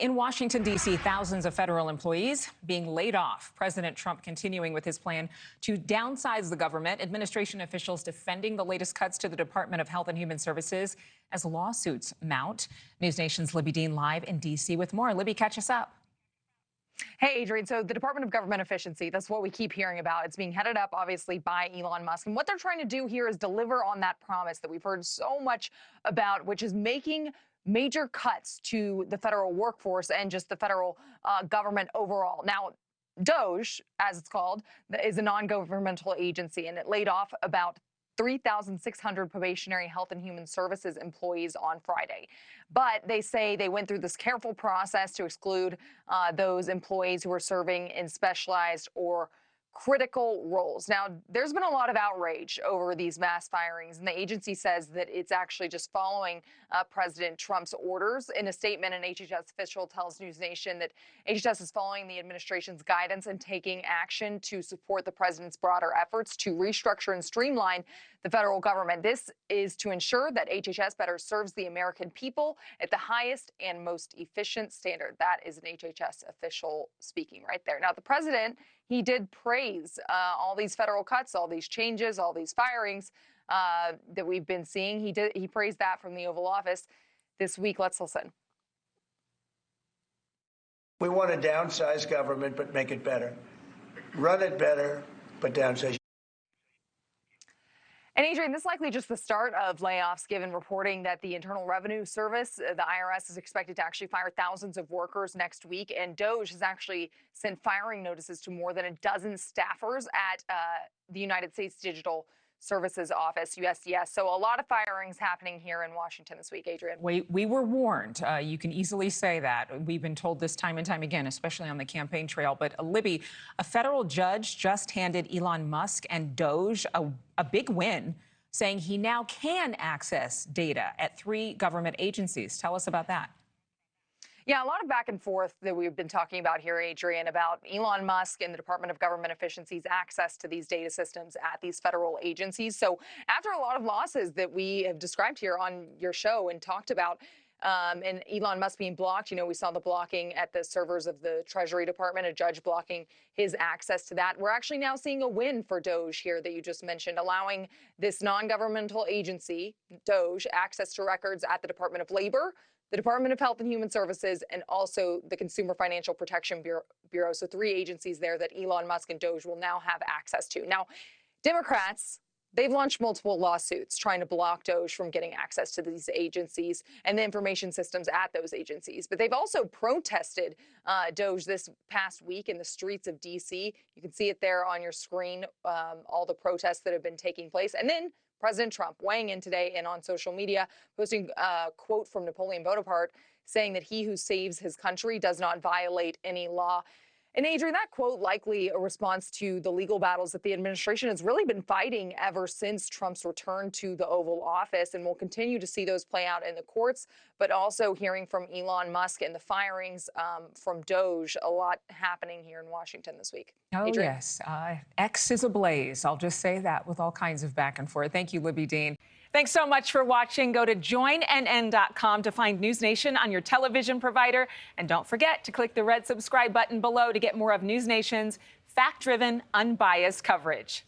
In Washington, D.C., thousands of federal employees being laid off. President Trump continuing with his plan to downsize the government. Administration officials defending the latest cuts to the Department of Health and Human Services as lawsuits mount. NewsNation's Libbey Dean live in D.C. with more. Libbey, catch us up. Hey, Adrienne. So the Department of Government Efficiency, that's what we keep hearing about. It's being headed up, obviously, by Elon Musk. And what they're trying to do here is deliver on that promise that we've heard so much about, which is making major cuts to the federal workforce and just the federal government overall. Now, DOJ, as it's called, is a non-governmental agency, and it laid off about 3,600 probationary health and human services employees on Friday. But they say they went through this careful process to exclude those employees who were serving in specialized or critical roles. Now, there's been a lot of outrage over these mass firings, and the agency says that it's actually just following President Trump's orders. In a statement, an HHS official tells NewsNation that HHS is following the administration's guidance and taking action to support the president's broader efforts to restructure and streamline the federal government. This is to ensure that HHS better serves the American people at the highest and most efficient standard. That is an HHS official speaking right there. Now, the president, he did praise all these federal cuts, all these changes, all these firings that we've been seeing. He praised that from the Oval Office this week. Let's listen. We want to downsize government, but make it better. Run it better, but downsize. And Adrienne, this is likely just the start of layoffs, given reporting that the Internal Revenue Service, the IRS, is expected to actually fire thousands of workers next week. And DOJ has actually sent firing notices to more than a dozen staffers at the United States Digital Services Office, USDS. So a lot of firings happening here in Washington this week, Adrienne. We were warned. You can easily say that. We've been told this time and time again, especially on the campaign trail. But Libbey, a federal judge just handed Elon Musk and DOJ a big win, saying he now can access data at 3 government agencies. Tell us about that. Yeah, a lot of back and forth that we've been talking about here, Adrienne, about Elon Musk and the Department of Government Efficiency's access to these data systems at these federal agencies. So after a lot of losses that we have described here on your show and talked about, and Elon Musk being blocked, we saw the blocking at the servers of the Treasury Department, a judge blocking his access to that. We're actually now seeing a win for DOJ here that you just mentioned, allowing this non-governmental agency, DOJ, access to records at the Department of Labor, the Department of Health and Human Services, and also the Consumer Financial Protection Bureau. So 3 agencies there that Elon Musk and DOJ will now have access to. Now, Democrats, they've launched multiple lawsuits trying to block DOJ from getting access to these agencies and the information systems at those agencies. But they've also protested DOJ this past week in the streets of D.C. You can see it there on your screen, all the protests that have been taking place. And then President Trump weighing in today and on social media, posting a quote from Napoleon Bonaparte saying that he who saves his country does not violate any law. And Adrienne, that quote likely a response to the legal battles that the administration has really been fighting ever since Trump's return to the Oval Office. And we'll continue to see those play out in the courts, but also hearing from Elon Musk and the firings from DOJ, a lot happening here in Washington this week. Oh, Adrienne? yes. X is ablaze. I'll just say that with all kinds of back and forth. Thank you, Libbey Dean. Thanks so much for watching. Go to joinnn.com to find NewsNation on your television provider. And don't forget to click the red subscribe button below to get more of NewsNation's fact-driven, unbiased coverage.